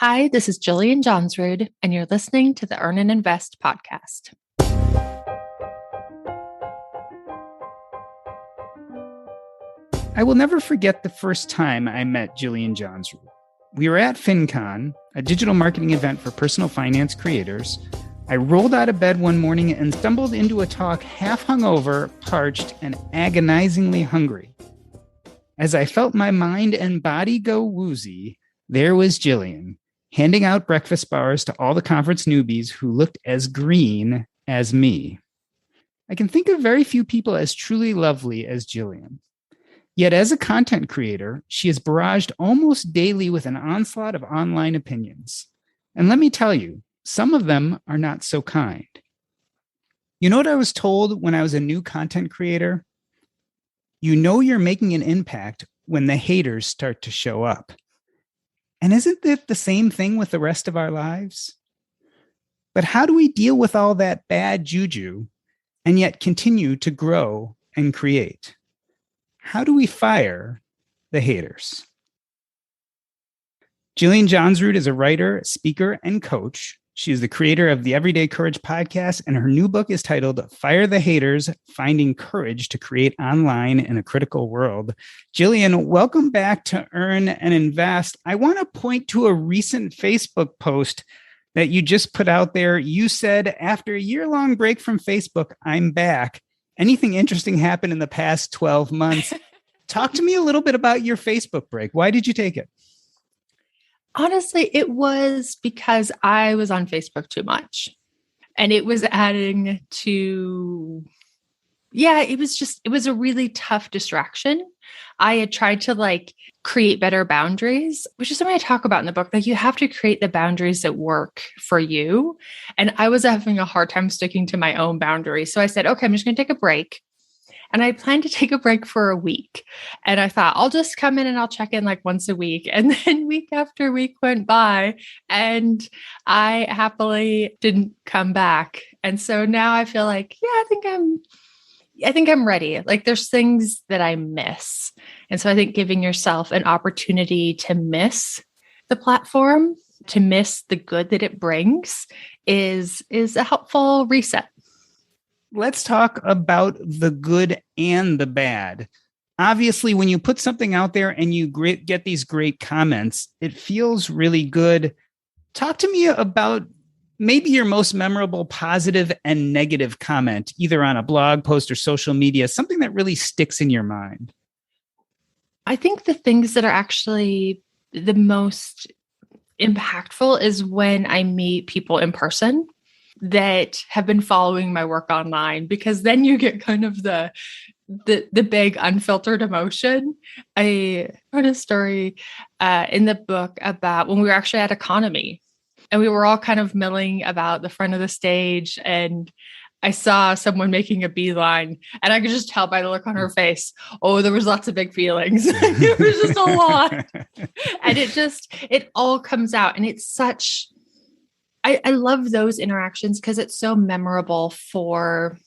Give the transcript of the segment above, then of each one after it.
Hi, this is Jillian Johnsrud, and you're listening to the Earn and Invest podcast. I will never forget the first time I met Jillian Johnsrud. We were at FinCon, a digital marketing event for personal finance creators. I rolled out of bed one morning and stumbled into a talk half hungover, parched, and agonizingly hungry. As I felt my mind and body go woozy, there was Jillian, handing out breakfast bars to all the conference newbies who looked as green as me. I can think of very few people as truly lovely as Jillian. Yet as a content creator, she is barraged almost daily with an onslaught of online opinions. And let me tell you, some of them are not so kind. You know what I was told when I was a new content creator? You know you're making an impact when the haters start to show up. And isn't it the same thing with the rest of our lives? But how do we deal with all that bad juju and yet continue to grow and create? How do we fire the haters? Jillian Johnsrud is a writer, speaker, and coach. She is the creator of the Everyday Courage podcast, and her new book is titled Fire the Haters, Finding Courage to Create Online in a Critical World. Jillian, welcome back to Earn and Invest. I want to point to a recent Facebook post that you just put out there. You said, after a year-long break from Facebook, I'm back. Anything interesting happened in the past 12 months? Talk to me a little bit about your Facebook break. Why did you take it? Honestly, it was because I was on Facebook too much. And it was adding to, it was a really tough distraction. I had tried to create better boundaries, which is something I talk about in the book. Like, you have to create the boundaries that work for you. And I was having a hard time sticking to my own boundaries. So I said, okay, I'm just going to take a break. And I planned to take a break for a week. And I thought, I'll just come in and I'll check in once a week. And then week after week went by and I happily didn't come back. And so now I feel like, I think I'm ready. There's things that I miss. And so I think giving yourself an opportunity to miss the platform, to miss the good that it brings is a helpful reset. Let's talk about the good and the bad. Obviously, when you put something out there and you get these great comments, it feels really good. Talk to me about maybe your most memorable positive and negative comment, either on a blog post or social media, something that really sticks in your mind. I think the things that are actually the most impactful is when I meet people in person that have been following my work online, because then you get kind of the big unfiltered emotion. I wrote a story in the book about when we were actually at Economy and we were all kind of milling about the front of the stage, and I saw someone making a beeline and I could just tell by the look on her face, oh, there was lots of big feelings. It was just a lot. And it all comes out. And it's such, I love those interactions because it's so memorable for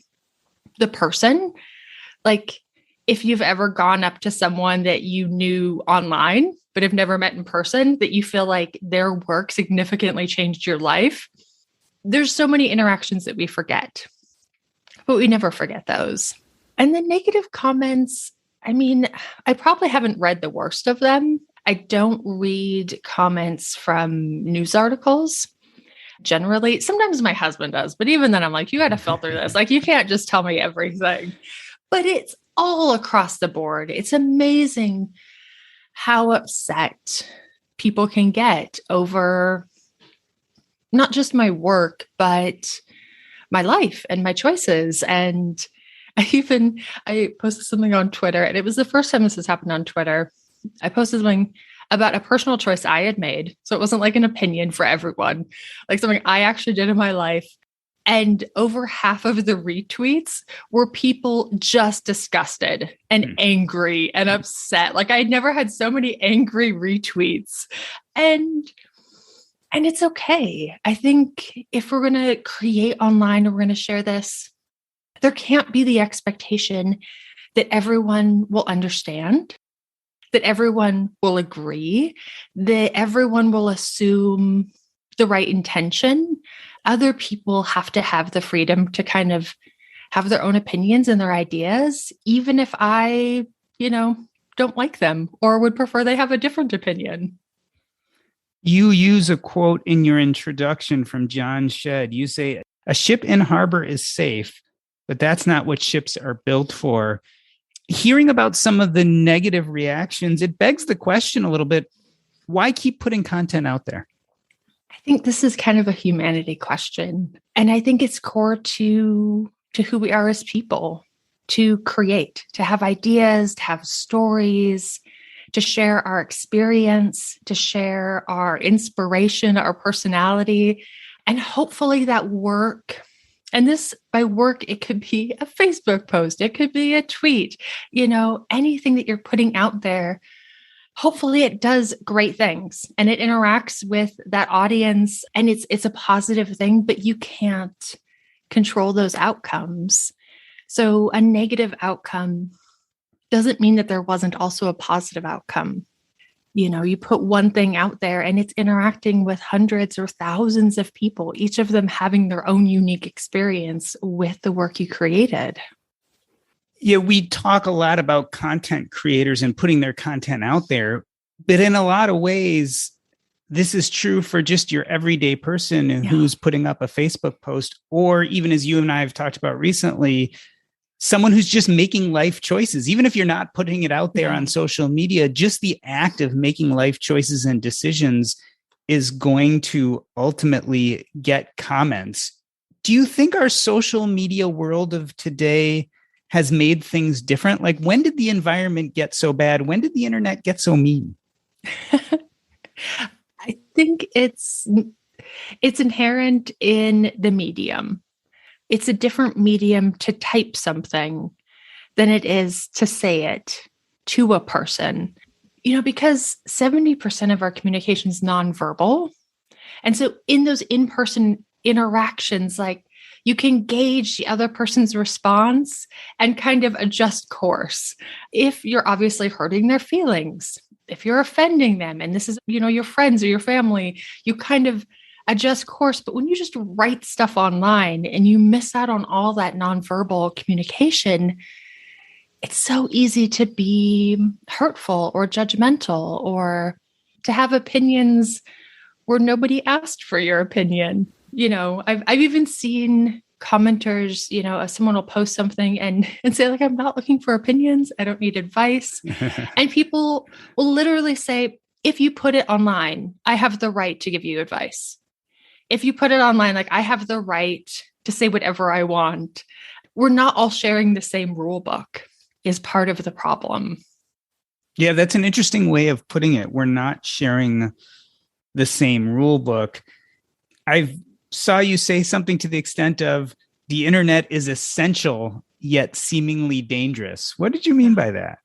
the person. If you've ever gone up to someone that you knew online, but have never met in person, that you feel like their work significantly changed your life. There's so many interactions that we forget, but we never forget those. And the negative comments, I probably haven't read the worst of them. I don't read comments from news articles. Generally, sometimes my husband does, but even then I'm like, you got to filter this. You can't just tell me everything. But it's all across the board. It's amazing how upset people can get over not just my work, but my life and my choices. And I posted something on Twitter, and it was the first time this has happened on Twitter. I posted something about a personal choice I had made. So it wasn't an opinion for everyone, something I actually did in my life. And over half of the retweets were people just disgusted and angry and upset. I'd never had so many angry retweets. And it's okay. I think if we're going to create online or we're going to share this, there can't be the expectation that everyone will understand. that everyone will agree, that everyone will assume the right intention. Other people have to have the freedom to kind of have their own opinions and their ideas, even if I, don't like them or would prefer they have a different opinion. You use a quote in your introduction from Johnsrud. You say, "A ship in harbor is safe, but that's not what ships are built for." Hearing about some of the negative reactions, it begs the question a little bit, why keep putting content out there? I think this is kind of a humanity question. And I think it's core to who we are as people, to create, to have ideas, to have stories, to share our experience, to share our inspiration, our personality, and hopefully that work. And this, by work, it could be a Facebook post, it could be a tweet, anything that you're putting out there. Hopefully it does great things and it interacts with that audience and it's a positive thing, but you can't control those outcomes. So a negative outcome doesn't mean that there wasn't also a positive outcome. You put one thing out there and it's interacting with hundreds or thousands of people, each of them having their own unique experience with the work you created. Yeah, we talk a lot about content creators and putting their content out there, but in a lot of ways, this is true for just your everyday person who's putting up a Facebook post, or even as you and I have talked about recently, someone who's just making life choices. Even if you're not putting it out there on social media, just the act of making life choices and decisions is going to ultimately get comments. Do you think our social media world of today has made things different? Like, when did the environment get so bad? When did the internet get so mean? I think it's inherent in the medium. It's a different medium to type something than it is to say it to a person, because 70% of our communication is nonverbal. And so in those in-person interactions, like, you can gauge the other person's response and kind of adjust course. If you're obviously hurting their feelings, if you're offending them, and this is, your friends or your family, you kind of adjust course. But when you just write stuff online and you miss out on all that nonverbal communication, it's so easy to be hurtful or judgmental or to have opinions where nobody asked for your opinion. I've even seen commenters, someone will post something and say, like, "I'm not looking for opinions. I don't need advice." And people will literally say, "If you put it online, I have the right to give you advice. If you put it online, like, I have the right to say whatever I want." We're not all sharing the same rule book is part of the problem. Yeah, that's an interesting way of putting it. We're not sharing the same rule book. I saw you say something to the extent of the internet is essential yet seemingly dangerous. What did you mean by that?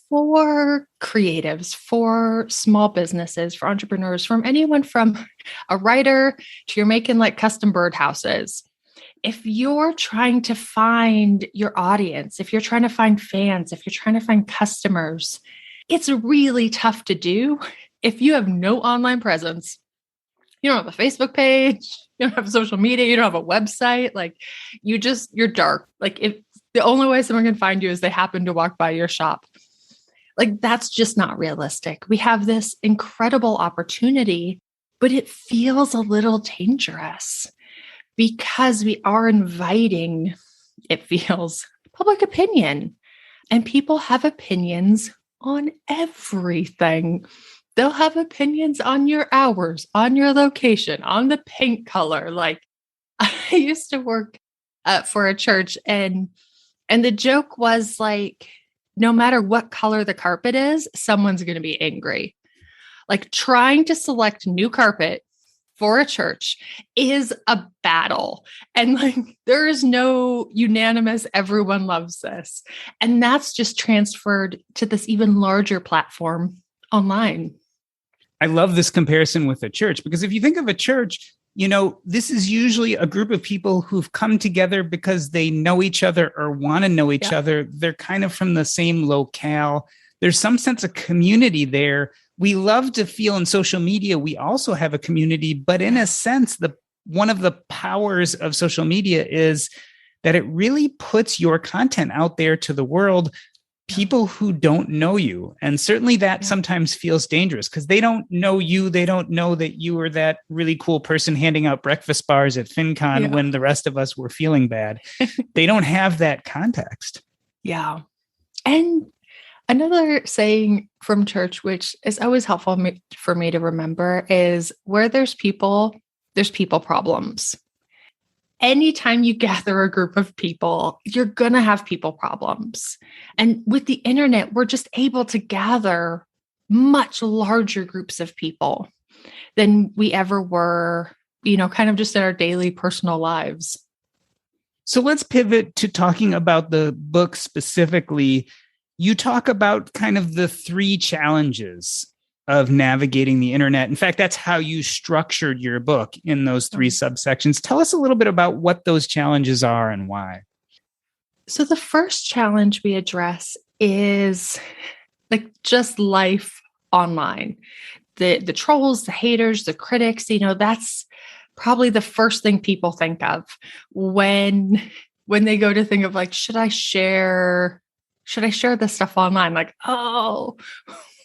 For creatives, for small businesses, for entrepreneurs, from anyone from a writer to you're making like custom birdhouses. If you're trying to find your audience, if you're trying to find fans, if you're trying to find customers, it's really tough to do if you have no online presence. You don't have a Facebook page, you don't have social media, you don't have a website. Like, you're dark. Like, if the only way someone can find you is they happen to walk by your shop. Like, that's just not realistic. We have this incredible opportunity, but it feels a little dangerous because we are inviting, it feels, public opinion. And people have opinions on everything. They'll have opinions on your hours, on your location, on the paint color. Like, I used to work for a church and the joke was like, no matter what color the carpet is, someone's going to be angry. Like, trying to select new carpet for a church is a battle. And like, there is no unanimous, everyone loves this. And that's just transferred to this even larger platform online. I love this comparison with a church, because if you think of a church, this is usually a group of people who've come together because they know each other or want to know each other. They're kind of from the same locale. There's some sense of community there. We love to feel in social media, we also have a community, but in a sense, one of the powers of social media is that it really puts your content out there to the world, people who don't know you. And certainly that sometimes feels dangerous because they don't know you. They don't know that you were that really cool person handing out breakfast bars at FinCon when the rest of us were feeling bad. They don't have that context. Yeah. And another saying from church, which is always helpful for me to remember, is where there's people problems. Anytime you gather a group of people, you're going to have people problems. And with the internet, we're just able to gather much larger groups of people than we ever were, kind of just in our daily personal lives. So let's pivot to talking about the book specifically. You talk about kind of the 3 challenges of navigating the internet. In fact, that's how you structured your book in those 3 subsections. Tell us a little bit about what those challenges are and why. So the first challenge we address is just life online. The trolls, the haters, the critics, that's probably the first thing people think of when they go to think of should I share this stuff online?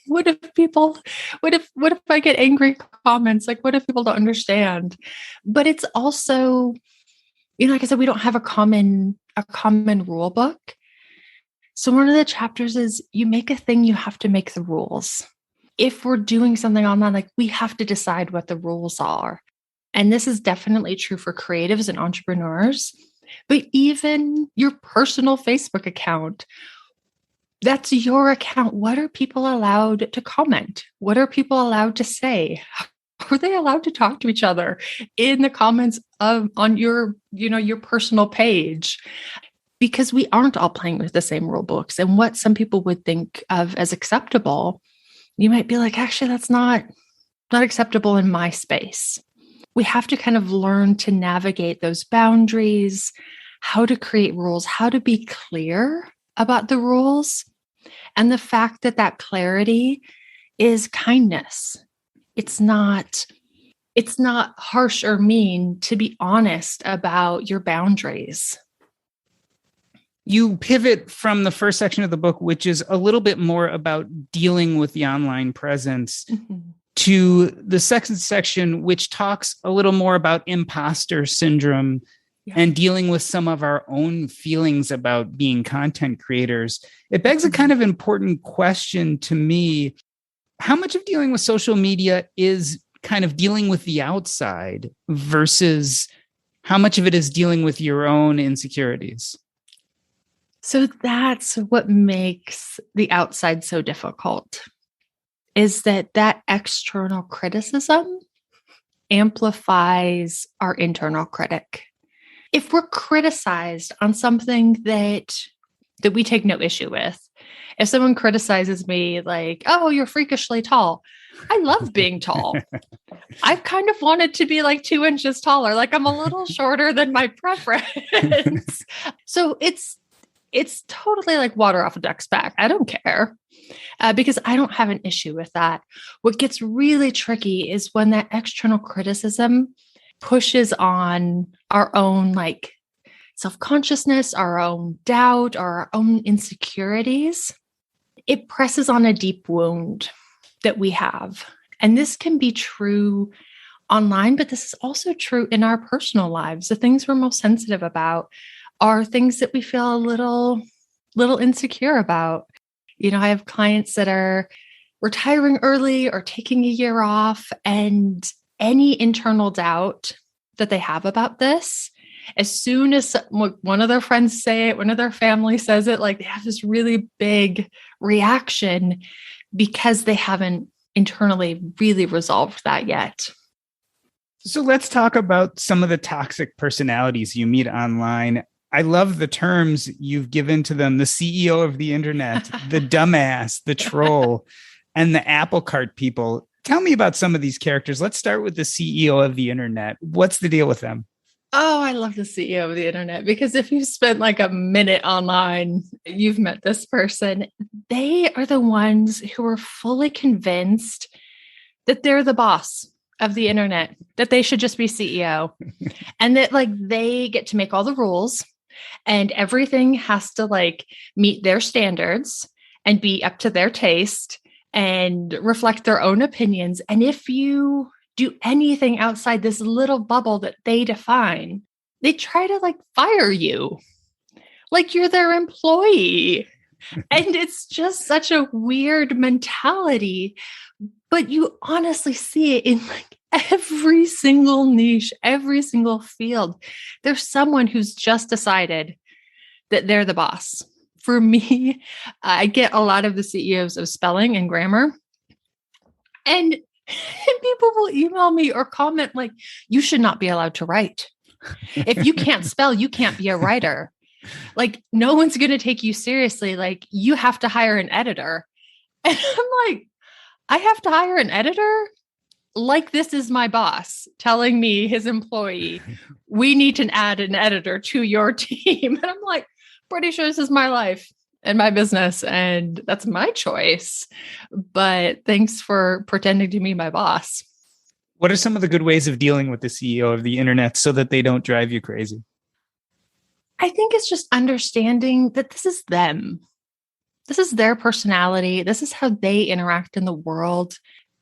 What if I get angry comments? What if people don't understand? But it's also, like I said, we don't have a common rule book. So one of the chapters is you make a thing, you have to make the rules. If we're doing something online, we have to decide what the rules are. And this is definitely true for creatives and entrepreneurs, but even your personal Facebook account, that's your account. What are people allowed to comment? What are people allowed to say? Are they allowed to talk to each other in the comments on your personal page? Because we aren't all playing with the same rule books. And what some people would think of as acceptable, you might be like, actually, that's not acceptable in my space. We have to kind of learn to navigate those boundaries, how to create rules, how to be clear about the rules, and the fact that clarity is kindness. It's not harsh or mean to be honest about your boundaries. You pivot from the first section of the book, which is a little bit more about dealing with the online presence, to the second section, which talks a little more about imposter syndrome and dealing with some of our own feelings about being content creators. It begs a kind of important question to me. How much of dealing with social media is kind of dealing with the outside versus how much of it is dealing with your own insecurities? So that's what makes the outside so difficult, is that external criticism amplifies our internal critic. If we're criticized on something that we take no issue with, if someone criticizes me oh, you're freakishly tall, I love being tall. I've kind of wanted to be 2 inches taller. I'm a little shorter than my preference. So it's totally water off a duck's back. I don't care because I don't have an issue with that. What gets really tricky is when that external criticism pushes on our own self-consciousness, our own doubt, or our own insecurities. It presses on a deep wound that we have. And this can be true online, but this is also true in our personal lives. The things we're most sensitive about are things that we feel a little insecure about. I have clients that are retiring early or taking a year off, and any internal doubt that they have about this, as soon as one of their friends say it, one of their family says it, they have this really big reaction because they haven't internally really resolved that yet. So let's talk about some of the toxic personalities you meet online. I love the terms you've given to them: the CEO of the internet, the dumbass, the troll, and the apple cart people. Tell me about some of these characters. Let's start with the CEO of the internet. What's the deal with them? Oh, I love the CEO of the internet because if you've spent like a minute online, you've met this person. They are the ones who are fully convinced that they're the boss of the internet, that they should just be CEO, and that like they get to make all the rules and everything has to like meet their standards and be up to their taste and reflect their own opinions. And if you do anything outside this little bubble that they define, they try to like fire you like you're their employee. And it's just such a weird mentality, but you honestly see it in like every single niche, every single field. There's someone who's just decided that they're the boss. For me, I get a lot of the CEOs of spelling and grammar, and people will email me or comment like, you should not be allowed to write. If you can't spell, you can't be a writer. Like, no one's going to take you seriously. Like, you have to hire an editor. And I'm like, I have to hire an editor? Like, this is my boss telling me, his employee, we need to add an editor to your team. And I'm like, pretty sure this is my life and my business, and that's my choice. But thanks for pretending to be my boss. What are some of the good ways of dealing with the CEO of the internet so that they don't drive you crazy? I think it's just understanding that this is them. This is their personality. This is how they interact in the world.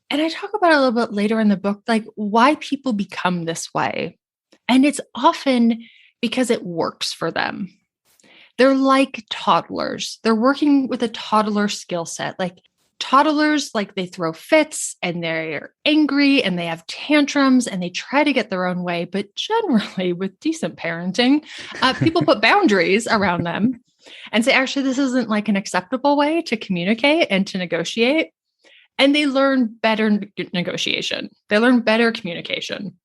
And I talk about it a little bit later in the book, like why people become this way. And it's often because it works for them. They're like toddlers. They're working with a toddler skill set. Like toddlers, like they throw fits and they're angry and they have tantrums and they try to get their own way. But generally, with decent parenting, people put boundaries around them and say, actually, this isn't like an acceptable way to communicate and to negotiate. And they learn better negotiation. They learn better communication.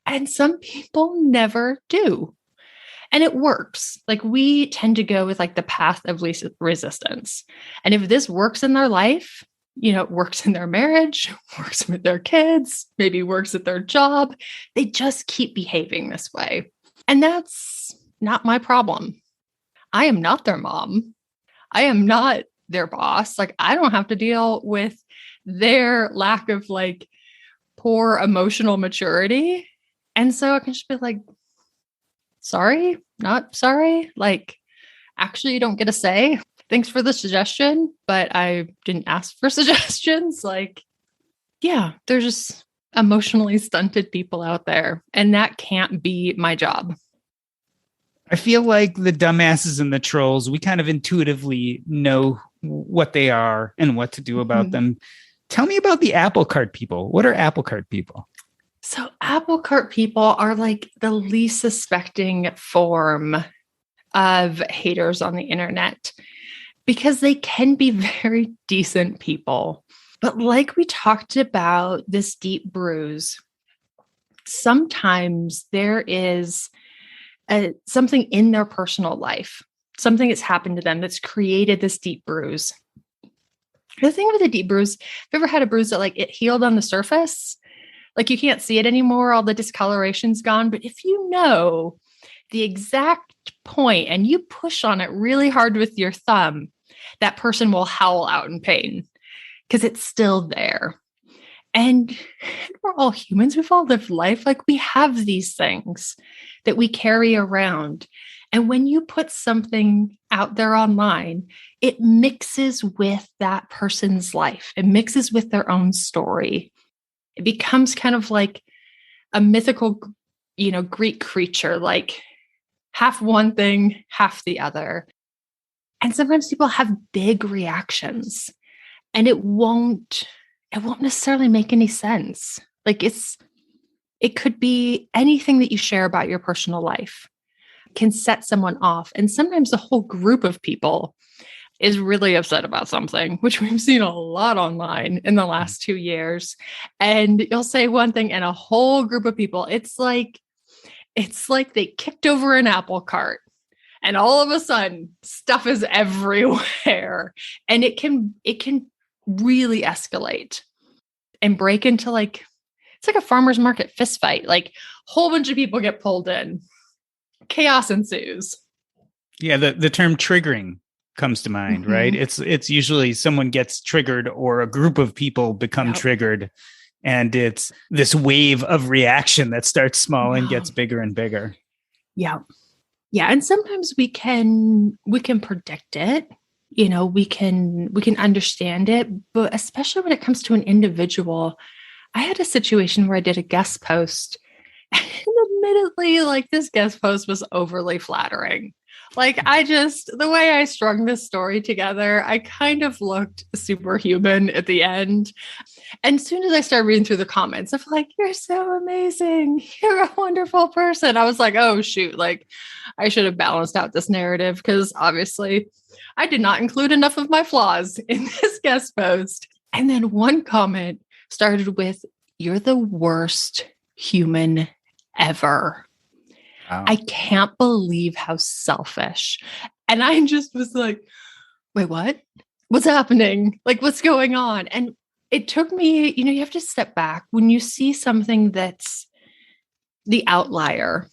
And some people never do. And it works. Like we tend to go with like the path of least resistance. And if this works in their life, you know, it works in their marriage, works with their kids, maybe works at their job, they just keep behaving this way. And that's not my problem. I am not their mom. I am not their boss. Like I don't have to deal with their lack of like poor emotional maturity. And so I can just be like, sorry, not sorry. Like, actually, you don't get a say. Thanks for the suggestion, but I didn't ask for suggestions. Like, yeah, there's just emotionally stunted people out there, and that can't be my job. I feel like the dumbasses and the trolls, we kind of intuitively know what they are and what to do about them. Tell me about the apple cart people. What are apple cart people? So apple cart people are like the least suspecting form of haters on the internet because they can be very decent people. But like we talked about this deep bruise, sometimes there is something in their personal life, something that's happened to them that's created this deep bruise. The thing with a deep bruise, have you ever had a bruise that like it healed on the surface? Like you can't see it anymore, all the discoloration's gone. But if you know the exact point and you push on it really hard with your thumb, that person will howl out in pain because it's still there. And we're all humans. We've all lived life. Like we have these things that we carry around. And when you put something out there online, it mixes with that person's life. It mixes with their own story. It becomes kind of like a mythical, you know, Greek creature, like half one thing, half the other. And sometimes people have big reactions and it won't necessarily make any sense. Like it could be anything that you share about your personal life can set someone off. And sometimes the whole group of people is really upset about something, which we've seen a lot online in the last 2 years. And you'll say one thing and a whole group of people, it's like they kicked over an apple cart and all of a sudden stuff is everywhere. And it can really escalate and break into like it's like a farmer's market fist fight. Like, whole bunch of people get pulled in. Chaos ensues. Yeah, the term triggering comes to mind, right? It's usually someone gets triggered or a group of people become triggered, and it's this wave of reaction that starts small and gets bigger and bigger. Yeah. Yeah, and sometimes we can predict it. You know, we can understand it, but especially when it comes to an individual. I had a situation where I did a guest post, and admittedly, like, this guest post was overly flattering. Like, the way I strung this story together, I kind of looked superhuman at the end. And as soon as I started reading through the comments of like, you're so amazing, you're a wonderful person, I was like, oh, shoot, like, I should have balanced out this narrative, because obviously I did not include enough of my flaws in this guest post. And then one comment started with, you're the worst human ever. Wow. I can't believe how selfish. And I just was like, wait, what? What's happening? Like, what's going on? And it took me, you have to step back when you see something that's the outlier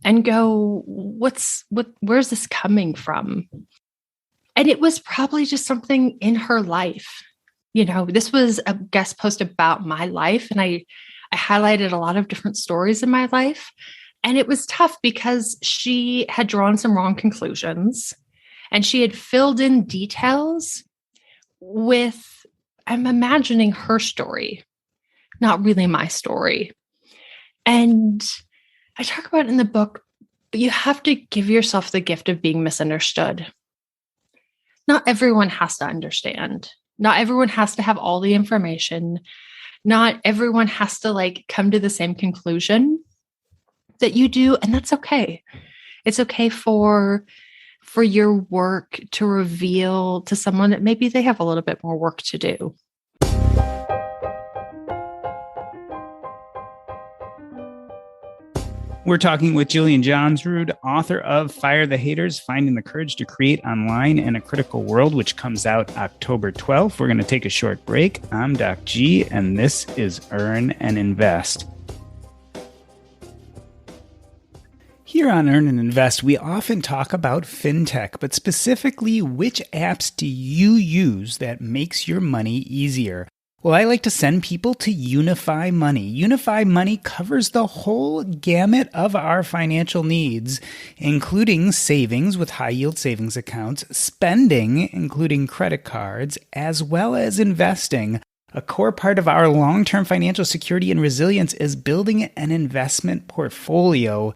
and go, where's this coming from? And it was probably just something in her life. This was a guest post about my life, and I highlighted a lot of different stories in my life. And it was tough because she had drawn some wrong conclusions, and she had filled in details with, I'm imagining her story, not really my story. And I talk about it in the book, but you have to give yourself the gift of being misunderstood. Not everyone has to understand. Not everyone has to have all the information. Not everyone has to come to the same conclusion that you do. And that's okay. It's okay for your work to reveal to someone that maybe they have a little bit more work to do. We're talking with Jillian Johnsrud, author of Fire the Haters, Finding the Courage to Create Online in a Critical World, which comes out October 12th. We're going to take a short break. I'm Doc G, and this is Earn and Invest. Here on Earn and Invest, we often talk about fintech, but specifically, which apps do you use that makes your money easier? Well, I like to send people to Unify Money. Unify Money covers the whole gamut of our financial needs, including savings with high-yield savings accounts, spending, including credit cards, as well as investing. A core part of our long-term financial security and resilience is building an investment portfolio.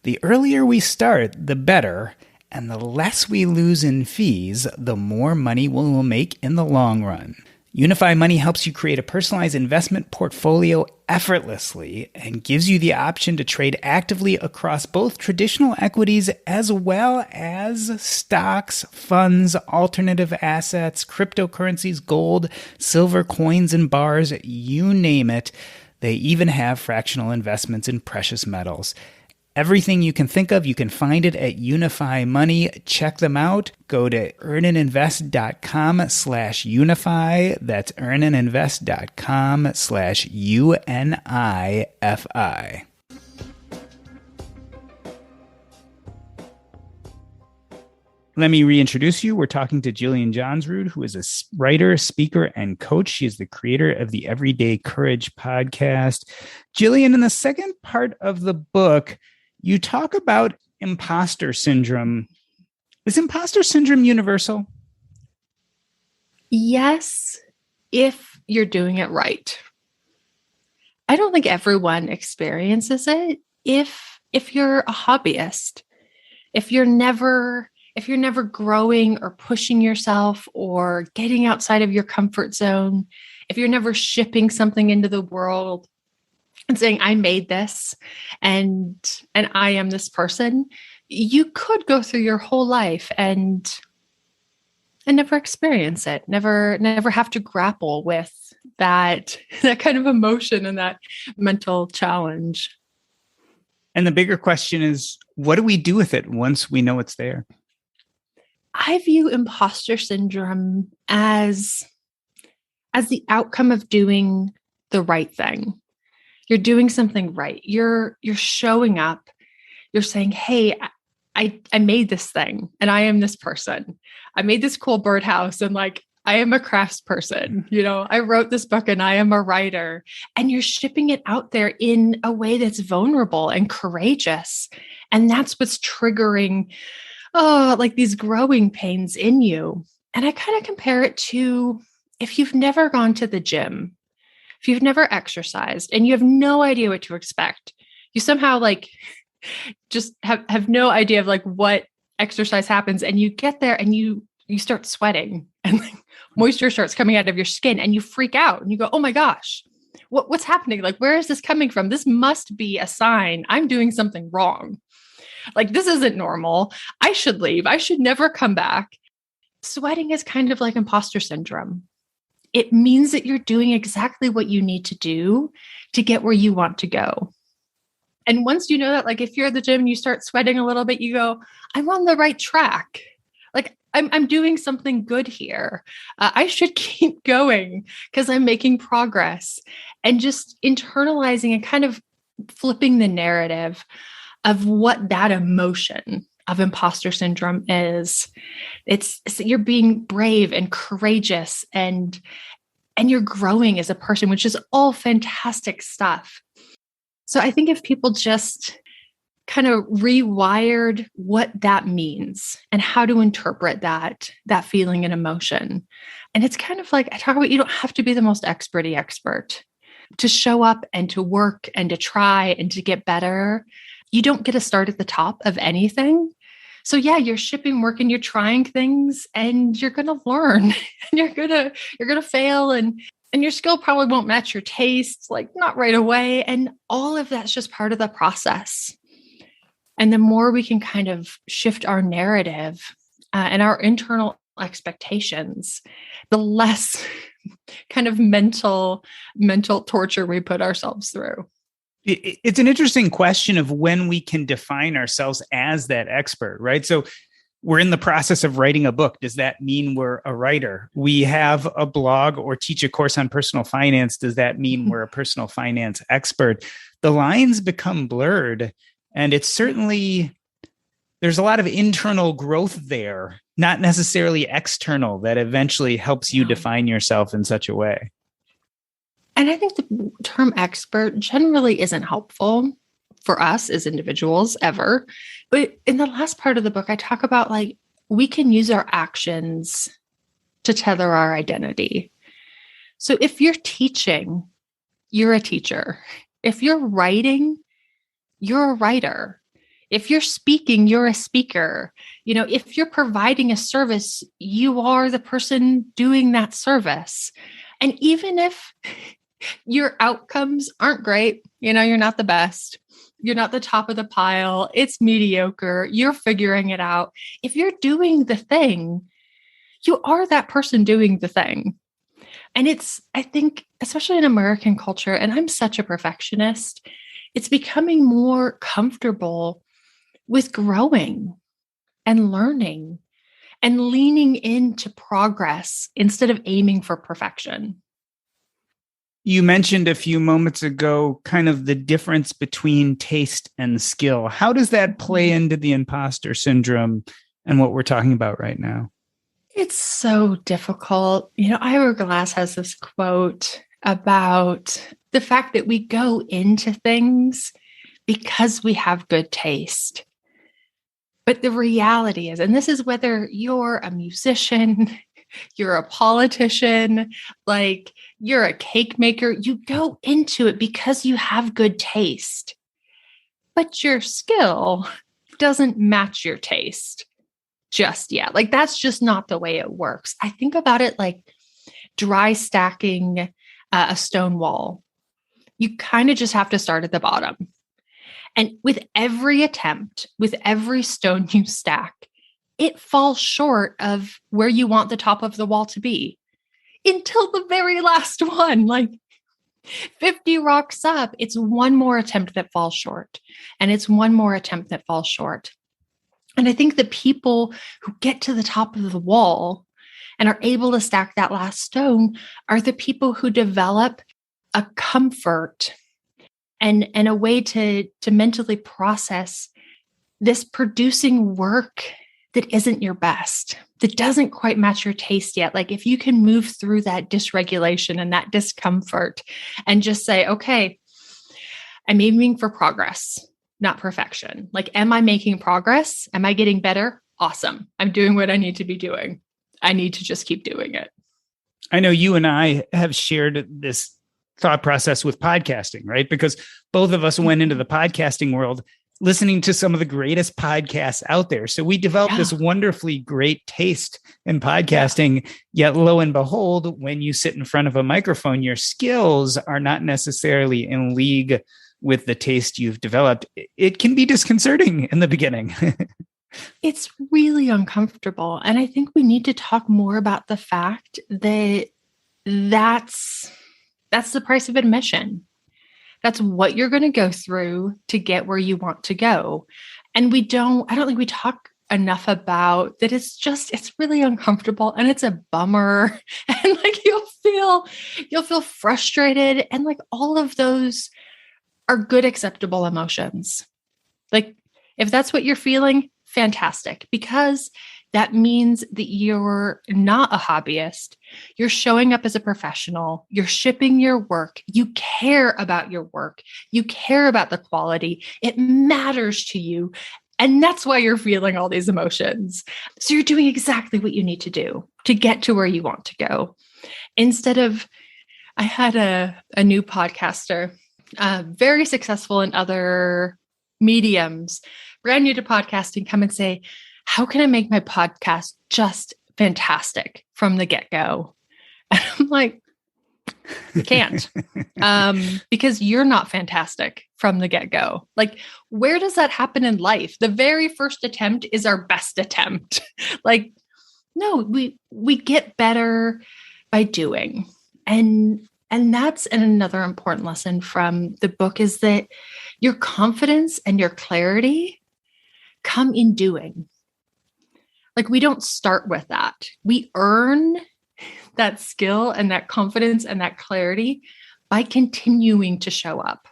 The earlier we start, the better, and the less we lose in fees, the more money we'll make in the long run. Unify Money helps you create a personalized investment portfolio effortlessly and gives you the option to trade actively across both traditional equities as well as stocks, funds, alternative assets, cryptocurrencies, gold, silver, coins, and bars, you name it. They even have fractional investments in precious metals. Everything you can think of, you can find it at Unify Money. Check them out. Go to earnandinvest.com/unify. That's earnandinvest.com/UNIFI. Let me reintroduce you. We're talking to Jillian Johnsrud, who is a writer, speaker, and coach. She is the creator of the Everyday Courage podcast. Jillian, in the second part of the book, you talk about imposter syndrome. Is imposter syndrome universal? Yes, if you're doing it right. I don't think everyone experiences it. If you're a hobbyist, if you're never growing or pushing yourself or getting outside of your comfort zone, if you're never shipping something into the world and saying, I made this and I am this person, you could go through your whole life and never experience it, never have to grapple with that kind of emotion and that mental challenge. And the bigger question is, what do we do with it once we know it's there? I view imposter syndrome as the outcome of doing the right thing. You're doing something right. You're showing up. You're saying, hey, I made this thing and I am this person. I made this cool birdhouse and like, I am a crafts person. I wrote this book and I am a writer. And you're shipping it out there in a way that's vulnerable and courageous. And that's what's triggering, like these growing pains in you. And I kind of compare it to if you've never gone to the gym, if you've never exercised and you have no idea what to expect, you somehow like just have no idea of like what exercise happens. And you get there and you start sweating and like moisture starts coming out of your skin and you freak out and you go, oh my gosh, what's happening? Like, where is this coming from? This must be a sign I'm doing something wrong. Like, this isn't normal. I should leave. I should never come back. Sweating is kind of like imposter syndrome. It means that you're doing exactly what you need to do to get where you want to go. And once you know that, like if you're at the gym and you start sweating a little bit, you go, I'm on the right track. Like I'm doing something good here. I should keep going because I'm making progress. And just internalizing and kind of flipping the narrative of what that emotion of imposter syndrome is. It's you're being brave and courageous and you're growing as a person, which is all fantastic stuff. So I think if people just kind of rewired what that means and how to interpret that feeling and emotion. And it's kind of like I talk about, you don't have to be the most experty expert to show up and to work and to try and to get better. You don't get to start at the top of anything. So yeah, you're shipping work and you're trying things and you're going to learn and you're going to fail and your skill probably won't match your tastes, like not right away. And all of that's just part of the process. And the more we can kind of shift our narrative and our internal expectations, the less kind of mental torture we put ourselves through. It's an interesting question of when we can define ourselves as that expert, right? So we're in the process of writing a book. Does that mean we're a writer? We have a blog or teach a course on personal finance. Does that mean we're a personal finance expert? The lines become blurred. And it's certainly, there's a lot of internal growth there, not necessarily external, that eventually helps you define yourself in such a way. And I think the term expert generally isn't helpful for us as individuals ever. But in the last part of the book, I talk about like we can use our actions to tether our identity. So if you're teaching, you're a teacher. If you're writing, you're a writer. If you're speaking, you're a speaker. If you're providing a service, you are the person doing that service. And even if your outcomes aren't great, you're not the best, you're not the top of the pile, it's mediocre, you're figuring it out. If you're doing the thing, you are that person doing the thing. And I think, especially in American culture, and I'm such a perfectionist, it's becoming more comfortable with growing and learning and leaning into progress instead of aiming for perfection. You mentioned a few moments ago kind of the difference between taste and skill. How does that play into the imposter syndrome and what we're talking about right now? It's so difficult. Ira Glass has this quote about the fact that we go into things because we have good taste. But the reality is, and this is whether you're a musician, you're a politician, like you're a cake maker, you go into it because you have good taste. But your skill doesn't match your taste just yet. Like that's just not the way it works. I think about it like dry stacking a stone wall. You kind of just have to start at the bottom. And with every attempt, with every stone you stack, it falls short of where you want the top of the wall to be until the very last one, like 50 rocks up. It's one more attempt that falls short. And it's one more attempt that falls short. And I think the people who get to the top of the wall and are able to stack that last stone are the people who develop a comfort and a way to mentally process this producing work that isn't your best, that doesn't quite match your taste yet. Like if you can move through that dysregulation and that discomfort and just say, okay, I'm aiming for progress, not perfection. Like, am I making progress? Am I getting better? Awesome. I'm doing what I need to be doing. I need to just keep doing it. I know you and I have shared this thought process with podcasting, right? Because both of us went into the podcasting world listening to some of the greatest podcasts out there. So we developed this wonderfully great taste in podcasting, yet lo and behold, when you sit in front of a microphone, your skills are not necessarily in league with the taste you've developed. It can be disconcerting in the beginning. It's really uncomfortable. And I think we need to talk more about the fact that that's the price of admission. That's what you're going to go through to get where you want to go. And I don't think we talk enough about that. It's really uncomfortable and it's a bummer. And like, you'll feel frustrated. And like all of those are good, acceptable emotions. Like if that's what you're feeling, fantastic, because that means that you're not a hobbyist. You're showing up as a professional. You're shipping your work. You care about your work. You care about the quality. It matters to you. And that's why you're feeling all these emotions. So you're doing exactly what you need to do to get to where you want to go. Instead of, I had a new podcaster, very successful in other mediums, brand new to podcasting, come and say, how can I make my podcast just fantastic from the get-go? And I'm like, you can't, because you're not fantastic from the get-go. Like, where does that happen in life? The very first attempt is our best attempt. Like, no, we get better by doing. And that's another important lesson from the book is that your confidence and your clarity come in doing. Like we don't start with that. We earn that skill and that confidence and that clarity by continuing to show up.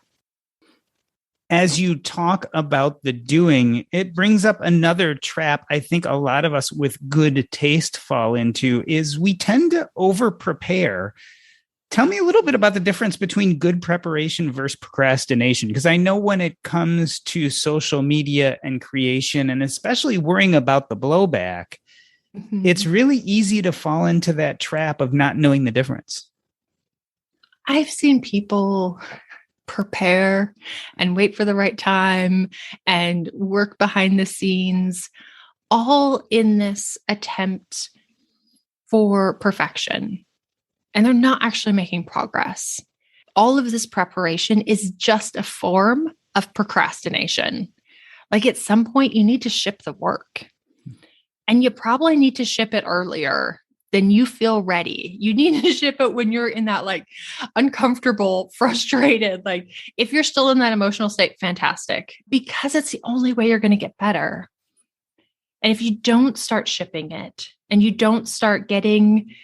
As you talk about the doing, it brings up another trap I think a lot of us with good taste fall into is we tend to over-prepare. Tell me a little bit about the difference between good preparation versus procrastination, because I know when it comes to social media and creation, and especially worrying about the blowback, it's really easy to fall into that trap of not knowing the difference. I've seen people prepare and wait for the right time and work behind the scenes, all in this attempt for perfection. And they're not actually making progress. All of this preparation is just a form of procrastination. Like at some point, you need to ship the work. And you probably need to ship it earlier than you feel ready. You need to ship it when you're in that like uncomfortable, frustrated. Like if you're still in that emotional state, fantastic, because it's the only way you're going to get better. And if you don't start shipping it and you don't start getting,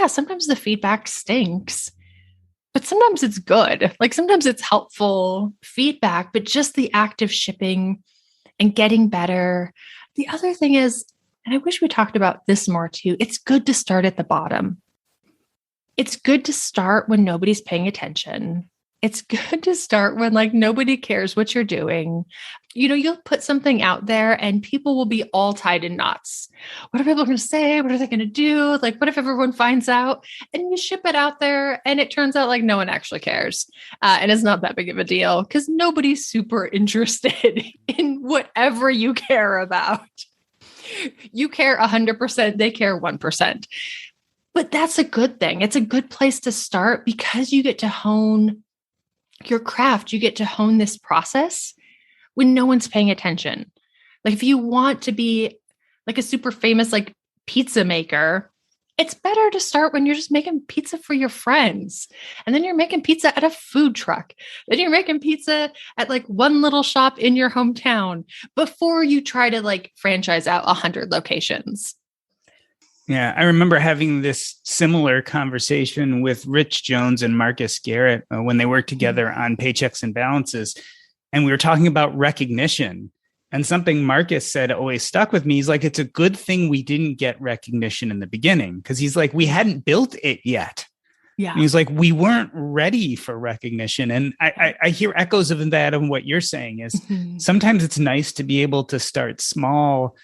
sometimes the feedback stinks, but sometimes it's good. Like sometimes it's helpful feedback, but just the act of shipping and getting better. The other thing is, and I wish we talked about this more too, it's good to start at the bottom. It's good to start when nobody's paying attention. It's good to start when like nobody cares what you're doing. You'll put something out there and people will be all tied in knots. What are people going to say? What are they going to do? Like, what if everyone finds out? And you ship it out there and it turns out like no one actually cares. And it's not that big of a deal because nobody's super interested in whatever you care about. You care 100%, they care 1%. But that's a good thing. It's a good place to start because you get to hone your craft. You get to hone this process when no one's paying attention. Like if you want to be like a super famous like pizza maker, it's better to start when you're just making pizza for your friends. And then you're making pizza at a food truck. Then you're making pizza at like one little shop in your hometown before you try to like franchise out 100 locations. Yeah, I remember having this similar conversation with Rich Jones and Marcus Garrett when they worked together on Paychecks and Balances. And we were talking about recognition. And something Marcus said always stuck with me. He's like, it's a good thing we didn't get recognition in the beginning, because he's like, we hadn't built it yet. Yeah. And he's like, we weren't ready for recognition. And I hear echoes of that and what you're saying is sometimes it's nice to be able to start small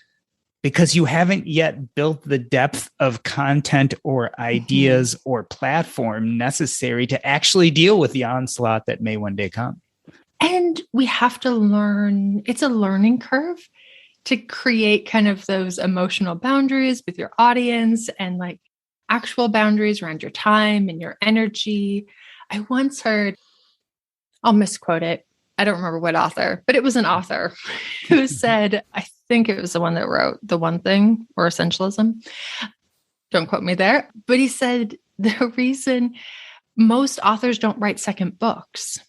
because you haven't yet built the depth of content or ideas or platform necessary to actually deal with the onslaught that may one day come. And we have to learn, it's a learning curve to create kind of those emotional boundaries with your audience and like actual boundaries around your time and your energy. I once heard, I'll misquote it, I don't remember what author, but it was an author who said, I think it was the one that wrote The One Thing or Essentialism. Don't quote me there. But he said the reason most authors don't write second books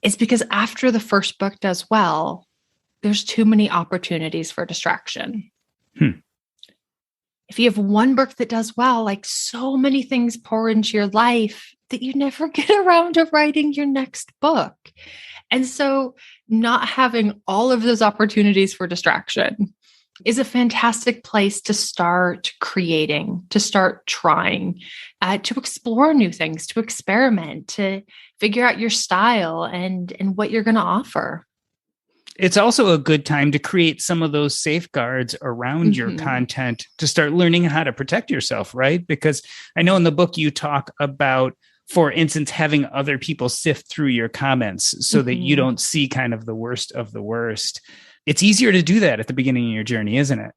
is because after the first book does well, there's too many opportunities for distraction. If you have one book that does well, like so many things pour into your life that you never get around to writing your next book. And so not having all of those opportunities for distraction is a fantastic place to start creating, to start trying, to explore new things, to experiment, to figure out your style and what you're going to offer. It's also a good time to create some of those safeguards around your content to start learning how to protect yourself, right? Because I know in the book you talk about, for instance, having other people sift through your comments so that you don't see kind of the worst of the worst. It's easier to do that at the beginning of your journey, isn't it?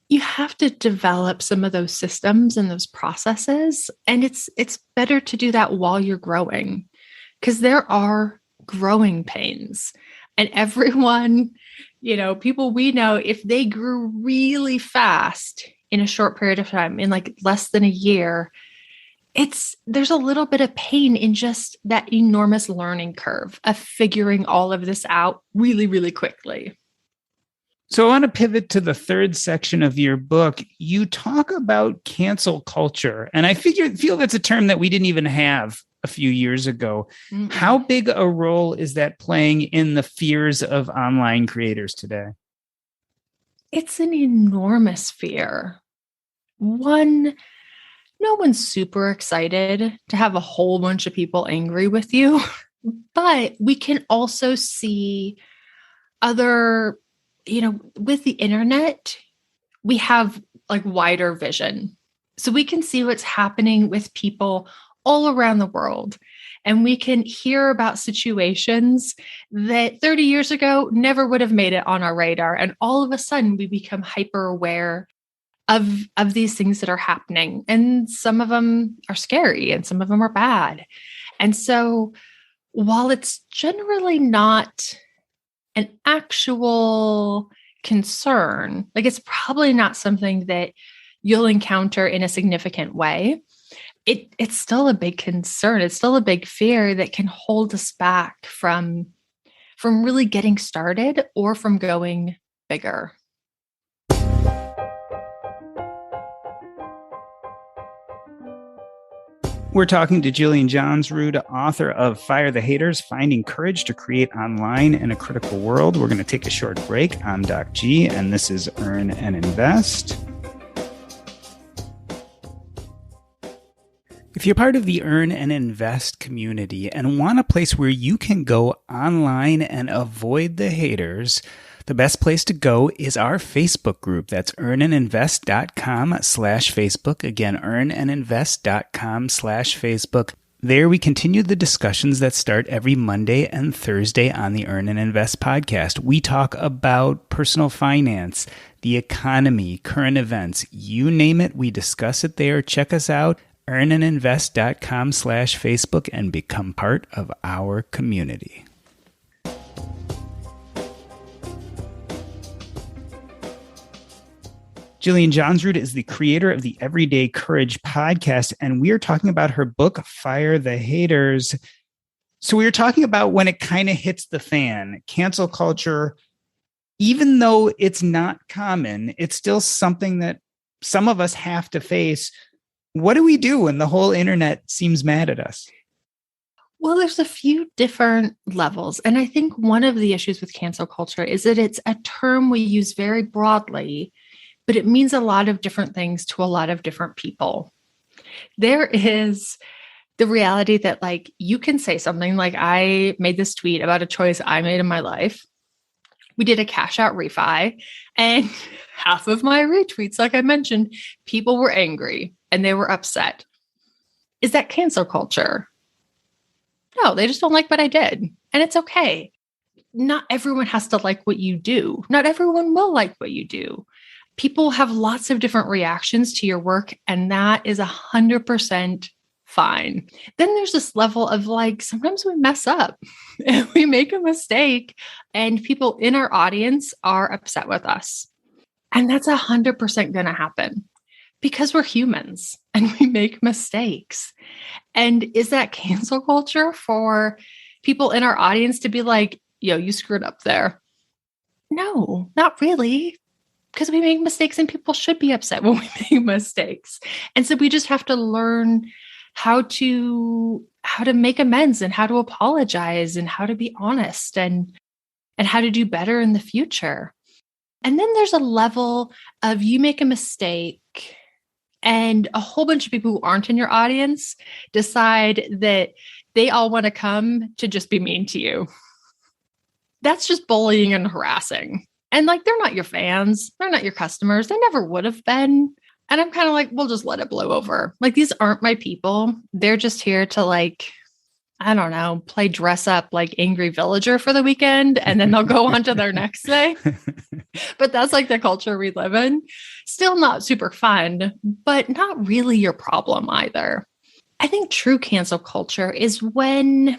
You have to develop some of those systems and those processes. And it's better to do that while you're growing, because there are growing pains. And everyone, people we know, if they grew really fast in a short period of time, in like less than a year, there's a little bit of pain in just that enormous learning curve of figuring all of this out really, really quickly. So I want to pivot to the third section of your book. You talk about cancel culture, and I feel that's a term that we didn't even have a few years ago. How big a role is that playing in the fears of online creators today? It's an enormous fear. No one's super excited to have a whole bunch of people angry with you, but we can also see other, with the internet, we have like wider vision. So we can see what's happening with people all around the world. And we can hear about situations that 30 years ago never would have made it on our radar. And all of a sudden we become hyper aware of these things that are happening. And some of them are scary and some of them are bad. And so while it's generally not an actual concern, like it's probably not something that you'll encounter in a significant way, it's still a big concern. It's still a big fear that can hold us back from really getting started or from going bigger. We're talking to Jillian Johnsrud, author of Fire the Haters, Finding Courage to Create Online in a Critical World. We're going to take a short break. I'm Doc G, and this is Earn and Invest. If you're part of the Earn and Invest community and want a place where you can go online and avoid the haters, the best place to go is our Facebook group. That's earnandinvest.com/Facebook. Again, earnandinvest.com/Facebook. There we continue the discussions that start every Monday and Thursday on the Earn and Invest podcast. We talk about personal finance, the economy, current events, you name it. We discuss it there. Check us out. earnandinvest.com/Facebook and become part of our community. Jillian Johnsrud is the creator of the Everyday Courage podcast, and we are talking about her book, Fire the Haters. So we were talking about when it kind of hits the fan, cancel culture, even though it's not common, it's still something that some of us have to face. What do we do when the whole internet seems mad at us? Well, there's a few different levels. And I think one of the issues with cancel culture is that it's a term we use very broadly, but it means a lot of different things to a lot of different people. There is the reality that, like, you can say something like, I made this tweet about a choice I made in my life. We did a cash out refi, and half of my retweets, like I mentioned, people were angry and they were upset. Is that cancel culture? No, they just don't like what I did. And it's okay. Not everyone has to like what you do. Not everyone will like what you do. People have lots of different reactions to your work, and that is 100% fine. Then there's this level of, like, sometimes we mess up and we make a mistake, and people in our audience are upset with us. And that's 100% going to happen because we're humans and we make mistakes. And is that cancel culture for people in our audience to be like, yo, you screwed up there? No, not really. Because we make mistakes and people should be upset when we make mistakes. And so we just have to learn how to make amends and how to apologize and how to be honest and how to do better in the future. And then there's a level of, you make a mistake and a whole bunch of people who aren't in your audience decide that they all want to come to just be mean to you. That's just bullying and harassing. And, like, they're not your fans. They're not your customers. They never would have been. And I'm kind of like, we'll just let it blow over. Like, these aren't my people. They're just here to, like, I don't know, play dress up like angry villager for the weekend. And then they'll go on to their next day. But that's like the culture we live in. Still not super fun, but not really your problem either. I think true cancel culture is when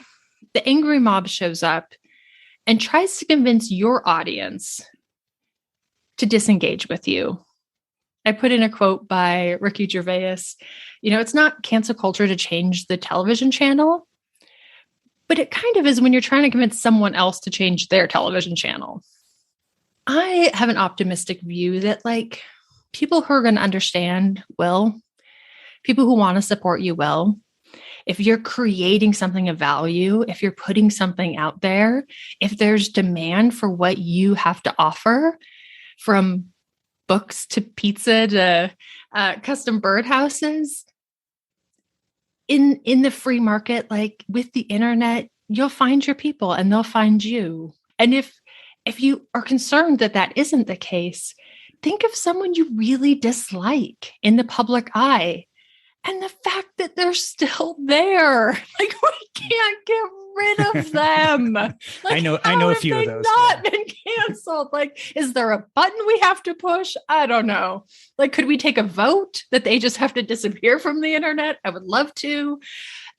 the angry mob shows up and tries to convince your audience to disengage with you. I put in a quote by Ricky Gervais. It's not cancel culture to change the television channel, but it kind of is when you're trying to convince someone else to change their television channel. I have an optimistic view that, like, people who are going to understand will. People who want to support you will. If you're creating something of value, if you're putting something out there, if there's demand for what you have to offer, from books to pizza to custom birdhouses, in the free market, like with the internet, you'll find your people and they'll find you. And if you are concerned that that isn't the case, think of someone you really dislike in the public eye. And the fact that they're still there, like, we can't get rid of them. Like, I know a few of those. Not been canceled. Like, is there a button we have to push? I don't know. Like, could we take a vote that they just have to disappear from the internet? I would love to.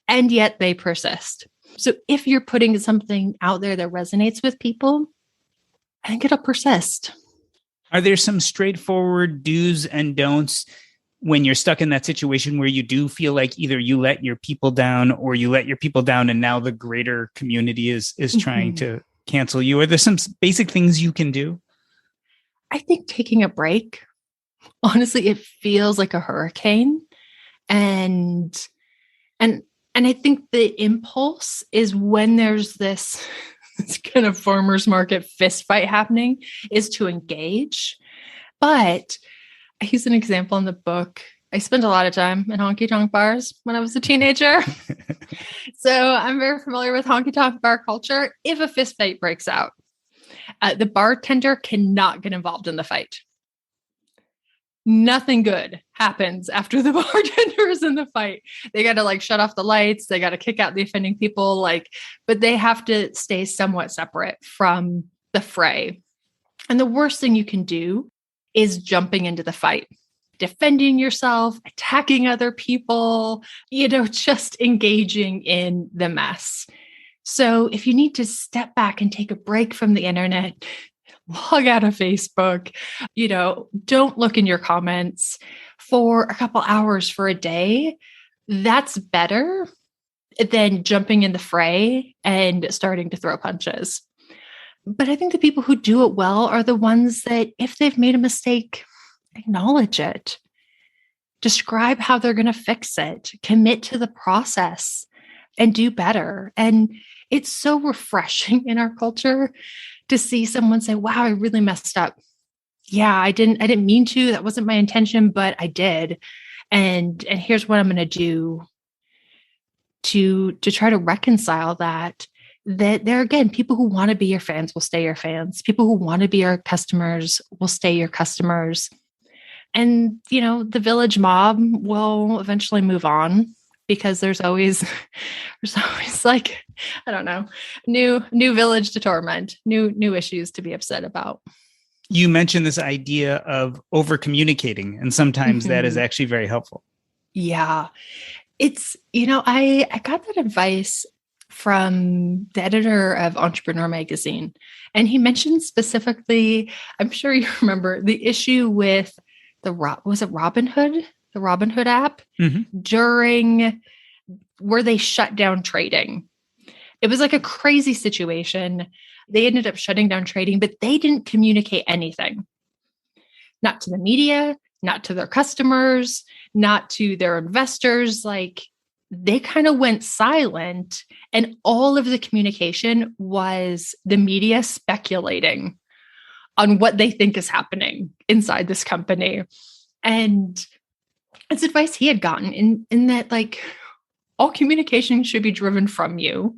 And yet they persist. So if you're putting something out there that resonates with people, I think it'll persist. Are there some straightforward do's and don'ts when you're stuck in that situation where you do feel like either you let your people down or you let your people down and now the greater community is trying to cancel you? Are there some basic things you can do? I think taking a break, honestly, it feels like a hurricane. And I think the impulse is when there's this kind of farmer's market fist fight happening, is to engage. But I use an example in the book. I spent a lot of time in honky-tonk bars when I was a teenager. So I'm very familiar with honky-tonk bar culture. If a fist fight breaks out, the bartender cannot get involved in the fight. Nothing good happens after the bartender is in the fight. They got to, like, shut off the lights. They got to kick out the offending people, but they have to stay somewhat separate from the fray. And the worst thing you can do is jumping into the fight, defending yourself, attacking other people, just engaging in the mess. So if you need to step back and take a break from the internet, log out of Facebook, don't look in your comments for a couple hours for a day, that's better than jumping in the fray and starting to throw punches. But I think the people who do it well are the ones that, if they've made a mistake, acknowledge it, describe how they're going to fix it, commit to the process, and do better. And it's so refreshing in our culture to see someone say, wow, I really messed up. Yeah, I didn't mean to. That wasn't my intention, but I did. And here's what I'm going to do to try to reconcile that. That there again, people who want to be your fans will stay your fans. People who want to be your customers will stay your customers. And, the village mob will eventually move on, because there's always like, I don't know, new village to torment, new issues to be upset about. You mentioned this idea of over communicating, and sometimes that is actually very helpful. Yeah. It's, I got that advice from the editor of Entrepreneur Magazine. And he mentioned specifically, I'm sure you remember, the issue with was it Robinhood? The Robinhood app during where they shut down trading. It was like a crazy situation. They ended up shutting down trading, but they didn't communicate anything. Not to the media, not to their customers, not to their investors. Like, they kind of went silent, and all of the communication was the media speculating on what they think is happening inside this company. And it's advice he had gotten in that, like, all communication should be driven from you,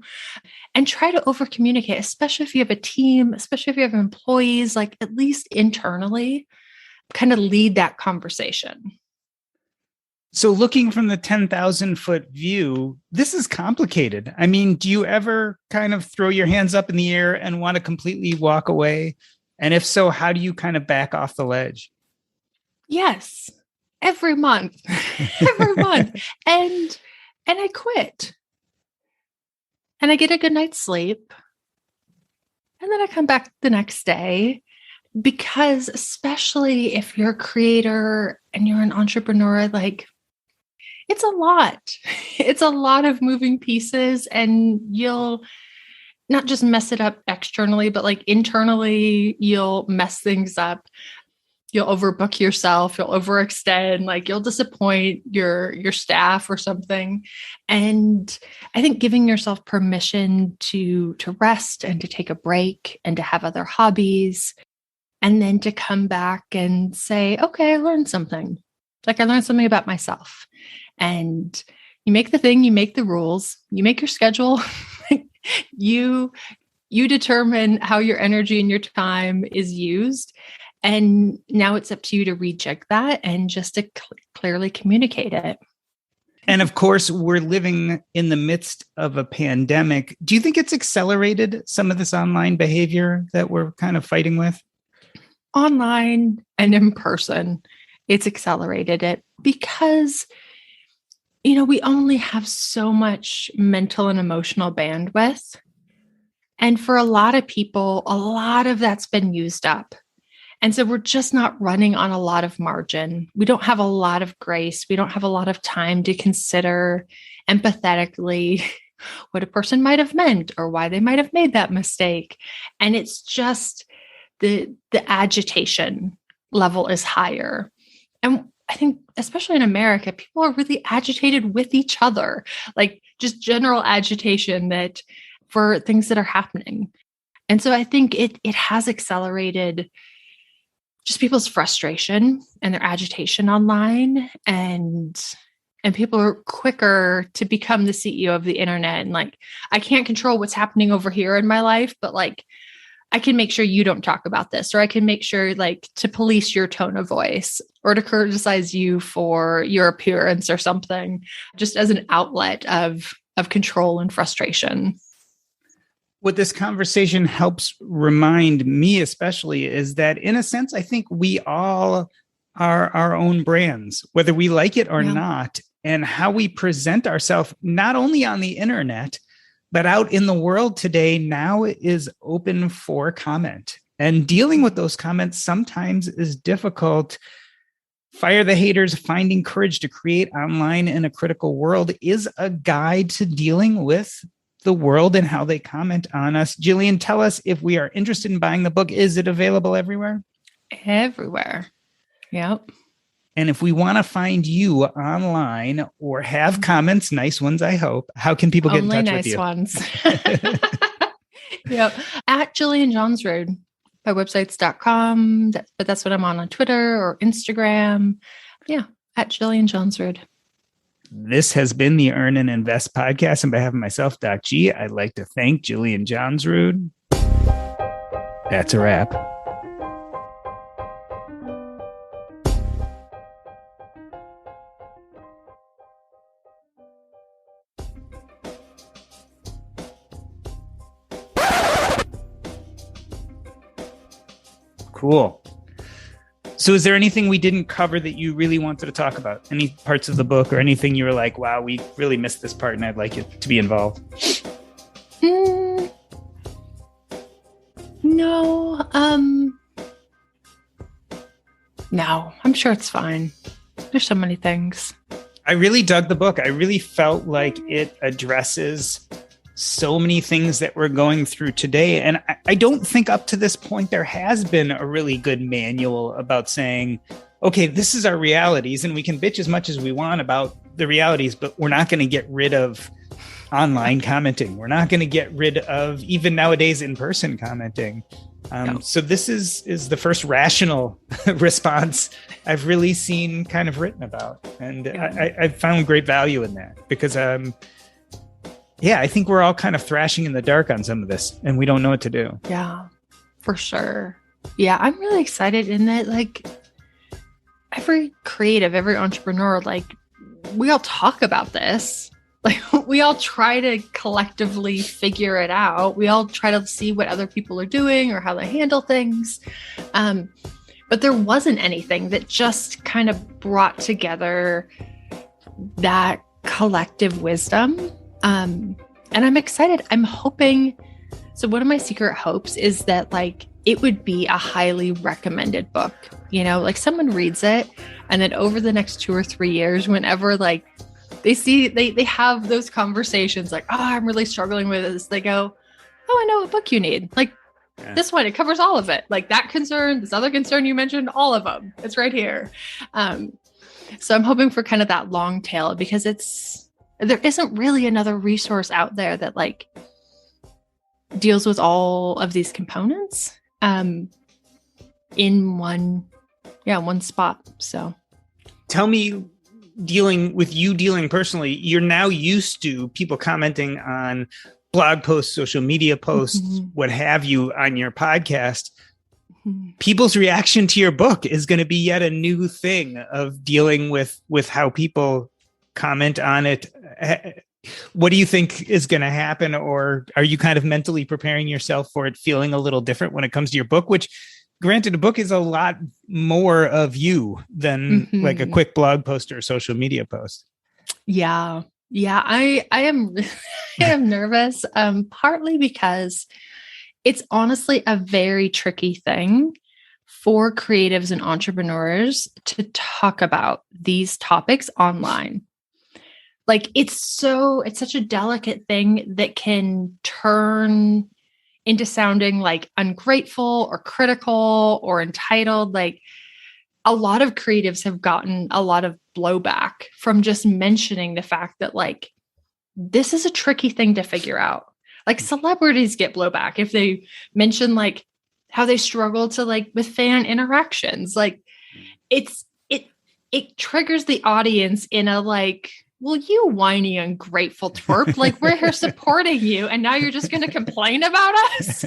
and try to over communicate, especially if you have a team, especially if you have employees, like, at least internally, kind of lead that conversation. So looking from the 10,000-foot view, this is complicated. I mean, do you ever kind of throw your hands up in the air and want to completely walk away? And if so, how do you kind of back off the ledge? Yes, every month, every month. And I quit. And I get a good night's sleep. And then I come back the next day, because especially if you're a creator and you're an entrepreneur, like, it's a lot. It's a lot of moving pieces, and you'll not just mess it up externally, but like internally, you'll mess things up. You'll overbook yourself, you'll overextend, like you'll disappoint your staff or something. And I think giving yourself permission to rest and to take a break and to have other hobbies, and then to come back and say, okay, I learned something. Like, I learned something about myself. And you make the thing, you make the rules, you make your schedule, you determine how your energy and your time is used. And now it's up to you to reject that and just to clearly communicate it. And of course, we're living in the midst of a pandemic. Do you think it's accelerated some of this online behavior that we're kind of fighting with? Online and in person, it's accelerated it, because we only have so much mental and emotional bandwidth. And for a lot of people, a lot of that's been used up. And so we're just not running on a lot of margin. We don't have a lot of grace. We don't have a lot of time to consider empathetically what a person might have meant or why they might have made that mistake. And it's just the agitation level is higher. And I think, especially in America, people are really agitated with each other, like just general agitation that for things that are happening. And so I think it has accelerated just people's frustration and their agitation online, and people are quicker to become the CEO of the internet. And like, I can't control what's happening over here in my life, but like, I can make sure you don't talk about this, or I can make sure like to police your tone of voice or to criticize you for your appearance or something, just as an outlet of control and frustration. What this conversation helps remind me especially is that, in a sense, I think we all are our own brands, whether we like it or not, and how we present ourselves, not only on the internet, but out in the world today now is open for comment. And dealing with those comments sometimes is difficult. Fire the Haters, Finding Courage to Create Online in a Critical World is a guide to dealing with the world and how they comment on us. Jillian, tell us if we are interested in buying the book. Is it available everywhere? Everywhere. Yep. And if we want to find you online or have comments, nice ones, I hope, how can people get in touch with you? Only nice ones. Yep. At Jillian Johnsrud. My websites.com, but that's what I'm on Twitter or Instagram. Yeah, at Jillian Johnsrud. This has been the Earn and Invest podcast. On behalf of myself, Doc G, I'd like to thank Jillian Johnsrud. That's a wrap. Cool. So is there anything we didn't cover that you really wanted to talk about? Any parts of the book or anything you were like, wow, we really missed this part and I'd like you to be involved? No. No, I'm sure it's fine. There's so many things. I really dug the book. I really felt like it addresses so many things that we're going through today. And I don't think up to this point there has been a really good manual about saying, okay, this is our realities and we can bitch as much as we want about the realities, but we're not going to get rid of online commenting. We're not going to get rid of even nowadays in-person commenting. So this is the first rational response I've really seen kind of written about. And I found great value in that because I think we're all kind of thrashing in the dark on some of this and we don't know what to do. Yeah, for sure. Yeah, I'm really excited in that, like, every creative, every entrepreneur, like, we all talk about this. Like, we all try to collectively figure it out. We all try to see what other people are doing or how they handle things. But there wasn't anything that just kind of brought together that collective wisdom. And I'm excited. I'm hoping. So one of my secret hopes is that, like, it would be a highly recommended book, you know, like someone reads it and then over the next 2 or 3 years, whenever like they have those conversations like, oh, I'm really struggling with this. They go, oh, I know what book you need. Like this one, it covers all of it. Like that concern, this other concern you mentioned, all of them. It's right here. So I'm hoping for kind of that long tail because there isn't really another resource out there that like deals with all of these components in one spot. So tell me, dealing personally, you're now used to people commenting on blog posts, social media posts, what have you on your podcast. People's reaction to your book is going to be yet a new thing of dealing with how people comment on it. What do you think is going to happen? Or are you kind of mentally preparing yourself for it feeling a little different when it comes to your book, which granted, a book is a lot more of you than like a quick blog post or social media post. Yeah. I am, I am nervous, partly because it's honestly a very tricky thing for creatives and entrepreneurs to talk about these topics online. Like it's such a delicate thing that can turn into sounding like ungrateful or critical or entitled. Like a lot of creatives have gotten a lot of blowback from just mentioning the fact that like, this is a tricky thing to figure out. Like celebrities get blowback if they mention like how they struggle to like with fan interactions. Like it triggers the audience in a like, well, you whiny, ungrateful twerp, like we're here supporting you. And now you're just going to complain about us.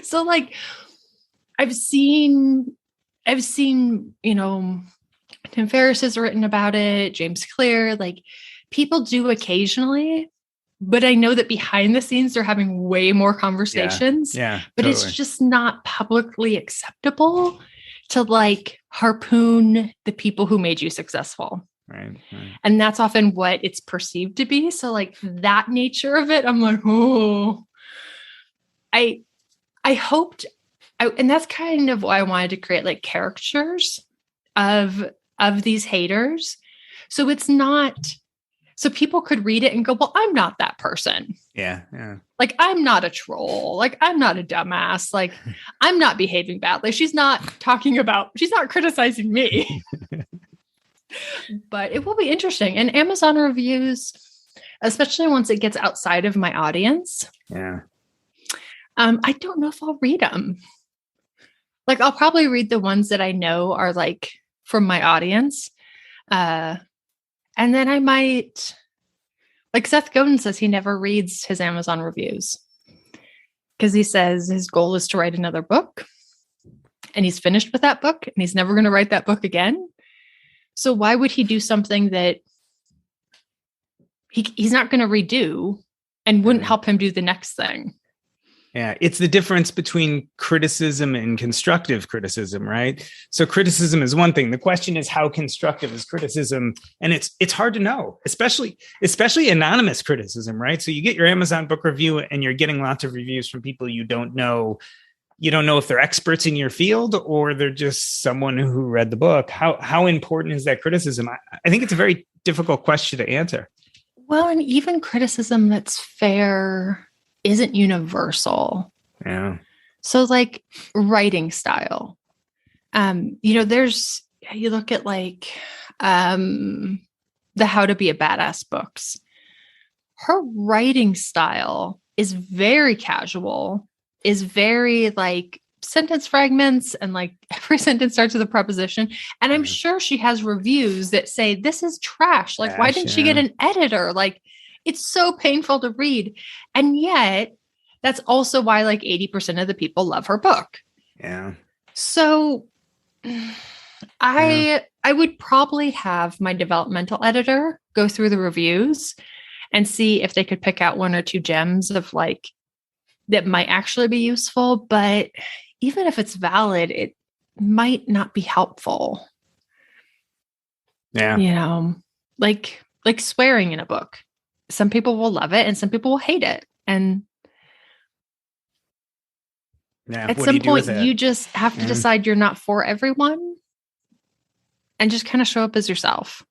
So like, I've seen, you know, Tim Ferriss has written about it, James Clear, like people do occasionally, but I know that behind the scenes, they're having way more conversations, but totally. It's just not publicly acceptable to like harpoon the people who made you successful. Right. And that's often what it's perceived to be. So like that nature of it, I'm like, oh, I hoped, and that's kind of why I wanted to create like caricatures of these haters. So it's not So people could read it and go, well, I'm not that person. Yeah. Yeah. Like, I'm not a troll. Like, I'm not a dumbass. Like, I'm not behaving badly. She's not criticizing me. But it will be interesting. And Amazon reviews, especially once it gets outside of my audience. Yeah. I don't know if I'll read them. Like, I'll probably read the ones that I know are like from my audience. And then I might, like Seth Godin says, he never reads his Amazon reviews because he says his goal is to write another book, and he's finished with that book and he's never going to write that book again. So why would he do something that he's not going to redo and wouldn't help him do the next thing? Yeah, it's the difference between criticism and constructive criticism, right? So criticism is one thing. The question is, how constructive is criticism? And it's hard to know, especially anonymous criticism, right? So you get your Amazon book review and you're getting lots of reviews from people you don't know. You don't know if they're experts in your field or they're just someone who read the book. How important is that criticism? I think it's a very difficult question to answer. Well, and even criticism that's fair isn't universal. Yeah. So like writing style, you look at like the How to Be a Badass books. Her writing style is very casual, is very like sentence fragments, and like every sentence starts with a preposition. And I'm sure she has reviews that say, this is trash. Like, why didn't she get an editor? Like, it's so painful to read. And yet that's also why like 80% of the people love her book. Yeah. So I would probably have my developmental editor go through the reviews and see if they could pick out one or two gems of like that might actually be useful. But even if it's valid, it might not be helpful. Yeah. You know, like swearing in a book. Some people will love it and some people will hate it. And at some point, you just have to decide you're not for everyone and just kind of show up as yourself.